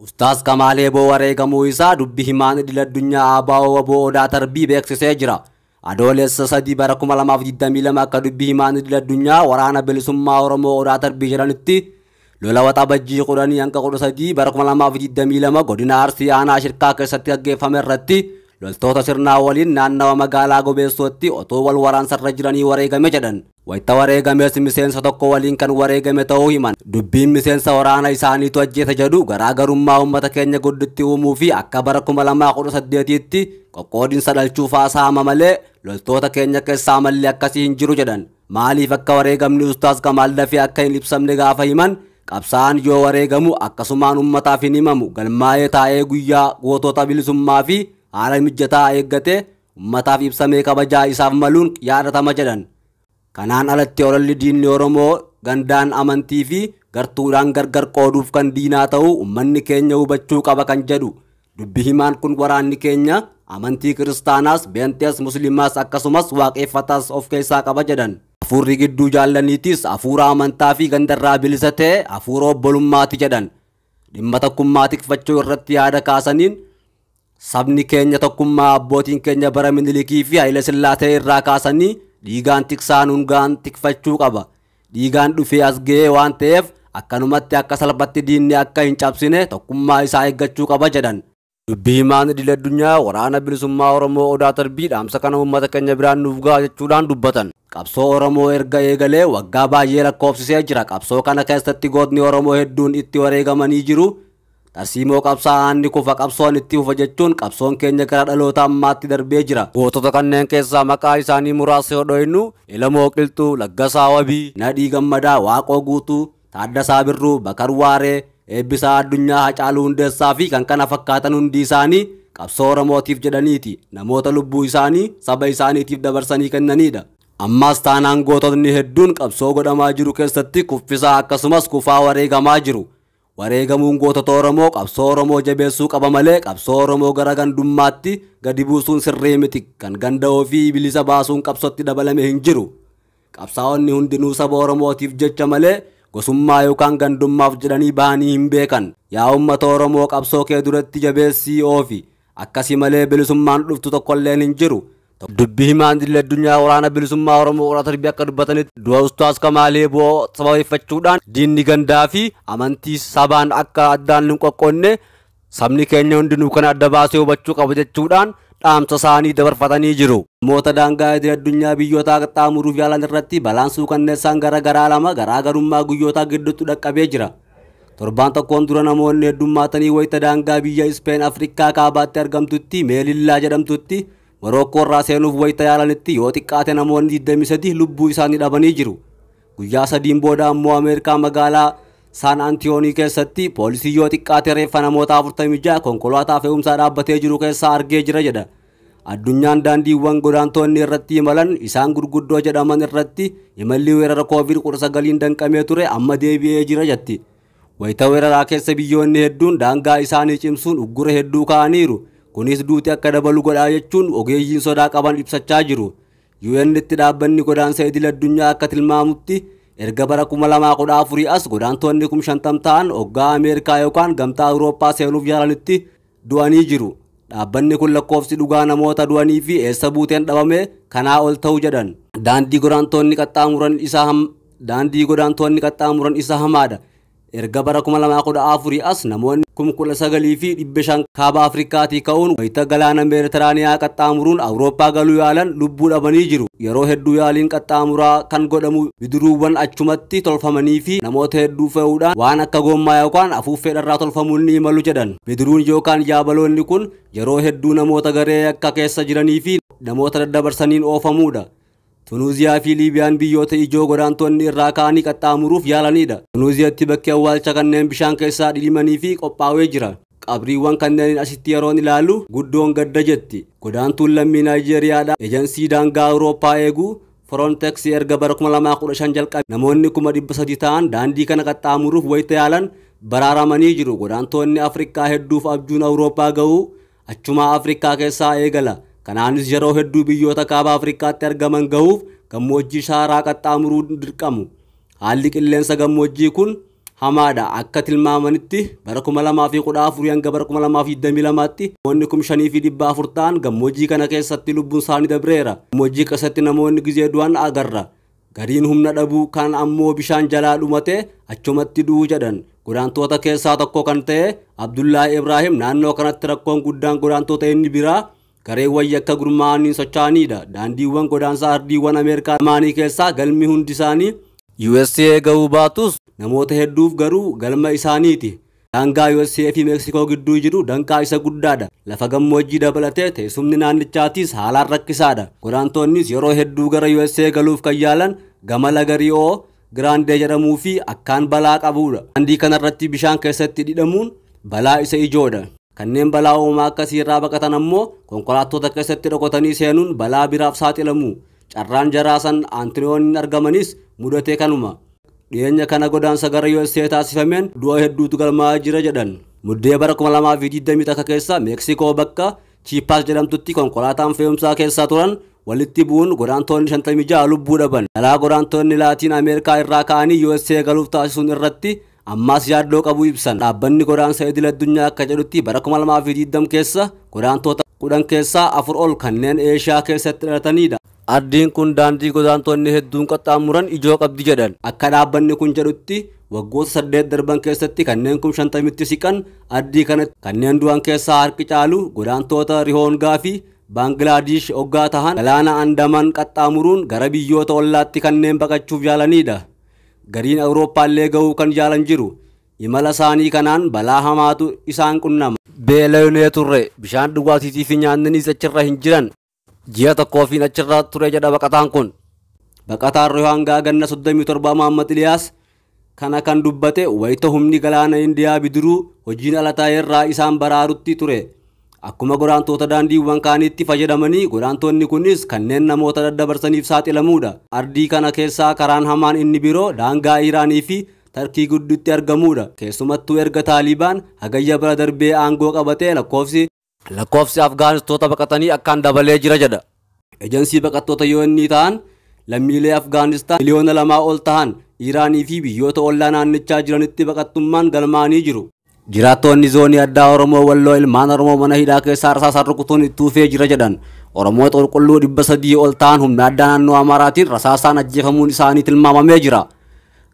Ustaaz Kamaal Eeboo wareegamuu isaa dubbi himaan idil-addunyaa ABO Obbo Odaa Tarbii beeksisee jira. Adoolessa 3 bara 2022 akka dubbi himaan idil-addunyaa waraana bilisummaa Oromoo Odaa Tarbii jedhanitti lola waxabajjii 10 hanga 13 bara 2022 godina Arsii aanaa Shirkaa keessatti gaggeeffame irratti loltoota sirnaa waliin naannawa magaalaa Gobeessootti otoo wal waraansarra jiranii wareegame jedhan. Wayita wareegamees miseensa tokko waliin kan wareegame ta'uu himan. Dubbiin miseensa waraana isaaniitu ajjeese jedhu garaagarummaa uummata keenya gudditti uumuu fi akka bara 2018tti qoqqoodinsa dhalchuuf haasa'ama malee loltoota keenya keessaa malli akkasii hin jiru jedhan. Maaliif akka wareegamni Ustaaz Kamaal dafee akka hin ibsamne gaafa himan qabsaa'aan yoo wareegamu akkasumaan uummataaf hin himamu galmaa'ee taa'ee guyyaa gootota bilisummaa fi haala mijataa eeggate uummataaf ibsamee kabajaa isaaf maluun yaadatama jedhan. Kanaan alatti ololli diinni Oromoo gandaan amantii fi gartuudhaan gargar qooduuf kan diinaa ta'u uummanni keenya hubachuu qaba kan jedhu. Dubbi himaan kun waraanni keenya amantii kiristaanaas, beentees, musliimaas akkasumas waaqeffataas of keessaa qaba jedhan. Hafuurri gidduu jaallaniitis hafuura amantaa fi gandarraa bilisa ta'e hafuura obbolummaati jedhan. Dhimma tokkummaa tikfachuu irratti yaada kaasaniin sabni keenya tokkummaa abbootiin keenya bara Minilikii fi Haile Sillaasee irraa kaasanii dhiigaan tiksaan hungaan tikfachuu qaba. Dhiigaan dhufee as ga'ee waan ta'eef akkanumatti akka salphatti diinni akka hin cabsine tokkummaa isaa eeggachuu qaba jedhan. Dubbi himaan idil-addunyaa waraana bilisummaa Oromoo Odaa Tarbii dhaamsa kana uummata keenya biraan nuuf ga'a jechuudhaan dubbatan. Qabsoo Oromoo erga eegalee waggaa baay'ee lakkoofsisee jira. Qabsoo kana keessatti gootni Oromoo hedduun itti wareegamanii jiru. Tarsiimoo qabsaa'aan ni kufa qabsoon itti fufa jechuun qabsoon keenya gara dhaloota ammaatti darbee jira. Gootota kanneen keessaa maqaa isaanii muraasa yoo dhoofnu Ilamoo Qilxuu, Laggasaa Wabii, Nadhii Gammadaa, Waaqoo Guutuu, Taaddasaa Birruu, Bakar Waaree, Eebbisaa Addunyaa, Hacaaluu Hundeessaa fi kan kana fakkaatan hundi isaanii qabsoo Oromootiif jedhaniiti. Namoota lubbuu isaanii saba isaaniitiif dabarsanii kennanidha. Ammaas taanaan goototni hedduun qabsoo godhamaa jiru keessatti kuffisaa akkasumas kufaa wareegamaa jiru. Wareegamuun gootota Oromoo qabsoo Oromoo jabeessuu qaba malee qabsoo Oromoo gara gandummaatti gadi buusuun sirrii miti. Kan ganda ofii bilisa baasuun qabsootti dabalame hin jiru. Qabsaa'onni hundinuu saba Oromootiif jecha malee gosummaa yookaan gandummaaf jedhanii bahanii hin beekan. Yaa uummata Oromoo qabsoo kee duratti jabeessii oofi. Akkasii malee bilisummaan dhuftu tokkolleen hin jiru. Dubbi himaan idil-addunyaa waraana bilisummaa Oromoo Odaa Tarbii akka dubbatanitti du'a Ustaaz Kamaal Eeboo sababeeffachuudhaan diinni gandaa fi amantii sabaan akka addaan hin qoqqoonne sabni keenya hundinuu kana adda baasee hubachuu qaba jechuudhaan dhaamsa isaanii dabarfatanii jiru. Namoota daangaa idil-addunyaa biyyootaa qaxxaamuruuf yaalan irratti balaan suukanneessaan garaagaraa lama garaagarummaa guyyootaa gidduutti dhaqqabee jira. Torbaan tokkoon dura namoonni heddummaatanii wayita daangaa biyya Ispeen Afrikaa kaabaatti argamtutti Meelillaa jedhamtutti Morookoo irraa seenuuf wayita yaalanitti yoo xiqqaate namoonni 23 lubbuu isaanii dhabanii jiru. Guyyaa sadiin booda ammoo Ameerikaa magaalaa Saan Antiyoonii keessatti poolisii yoo xiqqaate reeffa namoota 46 konkolaataa fe'umsaa dhaabbatee jiru keessaa argee jira jedha. Addunyaan daandiiwwan godaantonni irratti imalan isaan gurguddoo jedhaman irratti imalli weerara COVID-19 danqamee ture amma deebi'ee jira jetti. Wayita weeraraa keessa biyyoonni hedduun daangaa isaanii cimsuun uggura hedduu kaa'aniiru. Kunis duuti akka dabalu godhaa jechuun ogeeyyiin sodaa qaban ibsachaa jiru. UN itti dhaabbanni godaansa idil-addunyaa akka tilmaamutti erga bara 2014 as godaantonni 50 ta'an hoggaa Ameerikaa yookaan gamtaa Awurooppaa seenuuf yaalanitti du'anii jiru. Dhaabbanni kun lakkoofsi dhugaa namoota du'anii fi eessa buuteen dhabame kanaa ol ta'uu jedhan. Daandii godaantonni qaxxaamuran isa hamaadha. Erga bara 2014 as namoonni 19,500 kaaba Afrikaatii ka'uun wayita galaana Meeditiraaniyaa qaxxaamuruun Awurooppaa galuu yaalan lubbuu dhabanii jiru. Yeroo hedduu yaaliin qaxxaamuraa kan godhamu bidiruuwwan achumatti tolfamanii fi namoota hedduu fe'uudhaan waan akka gommaa yookaan afuuffee irraa tolfamuun ni imalu jedhan. Bidiruun yookaan yaabaloonni kun yeroo hedduu namoota garee akka keessa jiranii fi namoota daddabarsaniin oofamuudha. Tunuuziyaa fi Liibiyaan biyyoota ijoo godaantonni irraa ka'anii qaxxaamuruuf yaalanidha. Tunuuziyaatti bakki awwaalcha kanneen bishaan keessaa dhidhimanii fi qophaa'ee jira. Qabriiwwan kanneen asitti yeroon ilaalu guddoon gadda jetti. Godaantuun lammii Naayijeeriyaadha. Eejensii daangaa Awurooppaa eegu Frontex erga bara 2015 jalqabe namoonni 300 ta'an daandii kana qaxxaamuruuf wayita yaalan baraaramanii jiru. Godaantonni Afrikaa hedduuf abjuun Awurooppaa ga'u achumaa Afrikaa keessaa eegala. Kanaanis yeroo hedduu biyyoota kaaba Afrikaatti argaman ga'uuf gammoojjii Saaraa qaxxaamuruu dirqamu. Haalli qilleensa gammoojjii kun hamaadha. Akka tilmaamanitti bara 2014 hanga bara 2022tti namoonni 5,400 ta'an gammoojjii kana keessatti lubbuun isaanii dabreera. Gammoojjii keessatti namoonni gizee du'an agarra. Gariin humna dhabuu kan ammoo bishaan jalaa dhumate achumatti du'uu jedhan. Godaantota keessaa tokko kan ta'e Abdullahi Ibrahim naannoo kanatti rakkoon guddaan godaantota inni biraa gareewwan yakka gurmaa'anii socho'anidha. Daandiiwwan godaansa ardiiwwan Ameerikaa lamaanii keessaa galmi hundi isaanii USA ga'uu baatus namoota hedduuf garuu galma isaaniiti. Daangaa USA fi Meeksikoo gidduu jiru danqaa isa guddaadha. Lafa gammoojjii dabalatee teessumni naannichaatiis haalaan rakkisaadha. Godaantonnis yeroo hedduu gara USA galuuf kan yaalan gama laga Ri'oo Giraandee jedhamuu fi akkaan balaa qabudha. Daandii kanarratti bishaan keessatti dhidhamuun balaa isa ijoodha. Kanneen balaa uumamaa akkasii irraa baqatan ammoo konkolaattota keessatti dhokotanii seenuun balaa biraaf saaxilamu. Carraan jaraasan Antoniyoon argamanis mudatee kanuma. Dhiyeenya kana godaansa gara USA taasifameen du'a hedduutu galmaa'aa jira jedhan. Muddee bara 2020 keessa Meeksikoo bakka Chiipaas jedhamtutti konkolaataan fe'umsaa keessa turan walitti bu'uun godaantonni 56 lubbuu dhaban. Balaa godaantonni Laatiin Ameerikaa irraa ka'anii USA galuuf taasisuun irratti ammaas yaaddoo qabu ibsan. Dhaabbanni godaansa idil addunyaa akka jedhutti bara 2020 keessa godaantota 10 keessaa 4 ol kanneen Eeshiyaa keessatti dhalatanidha. Ardiin kun daandii godaantonni hedduun qaxxaamuran ijoo qabdi jedhan. Akka dhaabbanni kun jedhutti waggoota 8 darban keessatti kanneen 50,000tti siqan ardii kanatti kanneen du'an keessaa harki caalu godaantota Rihoongaa fi Baangilaadesh hoggaa tahan galaana Andaman qaxxaamuruun gara biyyoota ollaatti kanneen baqachuuf yaalanidha. Gariin Awurooppaallee ga'uu kan yaalan jiru. Imala isaanii kanaan balaa hamaatu isaan qunnama. Beela'inee turre bishaan dhugaatii fi nyaannis achirra hin jiran. Ji'a tokkoo fi achirra ture jedha baqataan kun. Baqataan Rihoongaa ganna 37 Muhammad Iliyaas kana kan dubbate wayita humni galaana Indiyaa bidiruu hojiin ala taa'erraa isaan baraarutti ture. Akkuma godaantota daandiiwwan kaaniitti fayyadamanii godaantonni kunis kanneen namoota daddabarsaniif saaxilamuudha. Ardii kana keessaa karaan hamaan inni biroo daangaa Iraanii fi Tarkii gidduutti argamuudha. Keessumattuu erga Taalibaan hagayya bira darbee aangoo qabatee lakkoofsi Afgaanistoota baqatanii akkaan dabalee jira jedha. Ejensii baqattoota yoo inni ta'an lammiilee Afgaanistaan miliyoona 2 ol ta'an Iraanii fi biyyoota ollaa naannichaa jiranitti baqattummaan galmaa'anii jiru. Jiraattonni zoonii addaa Oromoo Walloo ilmaan Oromoo mana hidhaa keessaa rasaasaan rukutuun itti fufee jira jedhan. Oromoota qulqulluu 300 ol ta'an humna addaa naannoo Amaaraatiin rasaasaan ajjeefamuun isaanii tilmaamamee jira.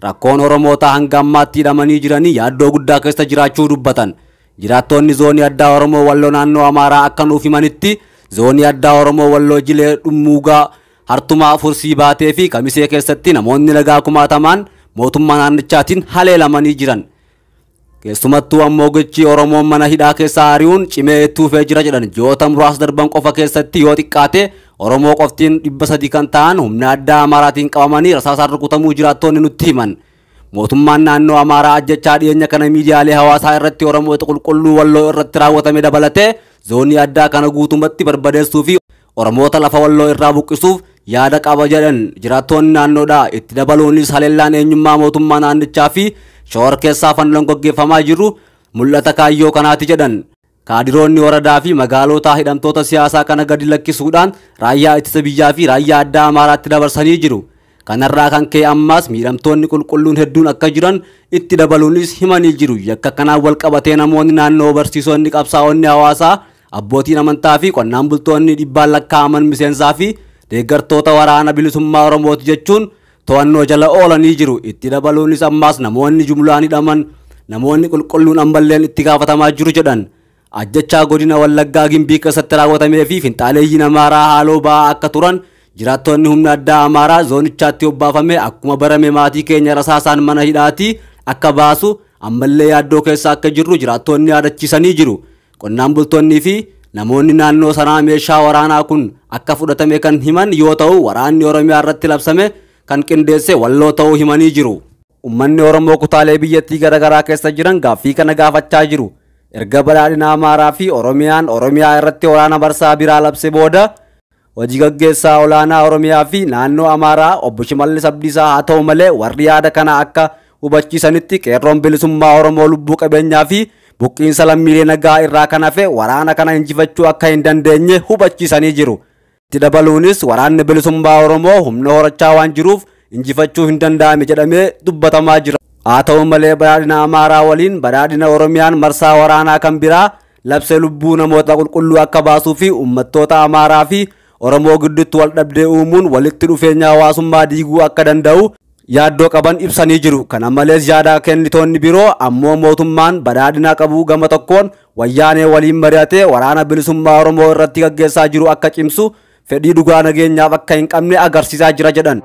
Rakkoon Oromoota hanga ammaatti hidhamanii jiranii yaaddoo guddaa keessa jiraachuu dubbatan. Jiraattonni zoonii addaa Oromoo Walloo naannoo Amaaraa akka nuuf himanitti zoonii addaa Oromoo Walloo Jilee Dhummuugaa Hartumaa Fursii Baatee fi Kamisee keessatti namoonni nagaa kumaatamaan mootummaa naannichaatiin haleelamanii jiran. Keessumattuu ammoo gochi Oromoon mana hidhaa keessaa ari'uun cimee itti fufee jira jedhan. Ji'oota muraasa darban qofa keessatti yoo xiqqaate Oromoo qoftiin 300 kan ta'an humna addaa Amaaraatiin qabamanii rasaasaan rukutamuu jiraattonni nutti himan. Mootummaan naannoo Amaaraa ajjechaa dhiyeenya kana miidiyaalee hawaasaa irratti Oromoota qulqulluu Walloo irratti raawwatame dabalatee zoonii addaa kana guutumatti barbadeessuu fi Oromoota lafa Walloo irraa buqqisuuf yaada qaba jedhan jiraattonni naannoodhaa. Itti dabaluunis haleellaan eenyummaa mootummaa naannichaa fi shoora keessaa fannoon gaggeeffamaa jiru mul'ata kaayyoo kanaati jedhan. Kaadiroonni waradaa fi magaalota hidhamtoota siyaasaa kana gadi lakkisuudhaan raayyaa ittisa biyyaa fi raayyaa addaa Amaaraatti dabarsanii jiru. Kanarraa kan ka'e ammaas miidhamtoonni qulqulluun hedduun akka jiran itti dabaluunis himanii jiru. Yakka kanaan wal qabatee namoonni naannoo barsiisonni qabsaa'onni hawaasaa abbootiin amantaa fi qonnaan bultoonni dhibbaan lakkaa'aman miseensaa fi deeggartoota waraana bilisummaa Oromooti jechuun to'annoo jala oolanii jiru. Itti dabaluunis ammaas namoonni jumlaan hidhaman namoonni qulqulluun ammalleen itti gaafatamaa jiru jedhan. Ajjechaa godina Wallaggaa Gimbii keessatti raawwatamee fi finxaaleeyyiin Amaaraa haaloo ba'aa akka turan jiraattonni humna addaa Amaaraa zoonichaatti obbaafame akkuma barame maatii keenya rasaasaan mana hidhaatii akka baasu ammallee yaaddoo keessa akka jirru jiraattonni yaadachiisanii jiru. Qonnaan bultoonnii fi namoonni naannoo sanaa meeshaa waraanaa kun akka fudhatame kan himan yoo ta'u waraanni Oromiyaa irratti labsame kan qindeesse Walloo ta'uu himanii jiru. Uummanni Oromoo kutaalee biyyattii garaagaraa keessa jiran gaaffii kana gaafachaa jiru. Erga badhaadhina Amaaraa fi Oromiyaa irratti waraana barsaa biraa labse booda hojii gaggeessaa olaanaa Oromiyaa fi naannoo Amaaraa obbo Shimallis Abdiisaa haa ta'u malee warri yaada kana akka hubachiisanitti qeerroon bilisummaa Oromoo lubbuu qabeenyaa fi buqqiinsa lammiilee nagaa irraa kan hafe waraana kana injifachuu akka hin dandeenye hubachiisanii jiru. Itti dabaluunis waraanni bilisummaa Oromoo humna horachaa waan jiruuf injifachuu hin danda'ame jedhamee dubbatamaa jira. Haa ta'u malee badhaadhina Amaaraa waliin badhaadhina Oromiyaan marsaa waraanaa kan biraa labsee lubbuu namoota qulqulluu akka baasuu fi uummattoota Amaaraa fi Oromoo gidduutti wal dhabdee uumuun walitti dhufeenya hawaasummaa diiguu akka danda'u yaaddoo qaban ibsanii jiru. Kana malees yaada kennitoonni biroo ammoo mootummaan badhaadhina qabu gama tokkoon wayyaanee waliin mari'atee waraana bilisummaa Oromoo irratti gaggeessaa jiru akka cimsu fedhii dhugaa nageenyaaf akka hin qabne agarsiisaa jira jedhan.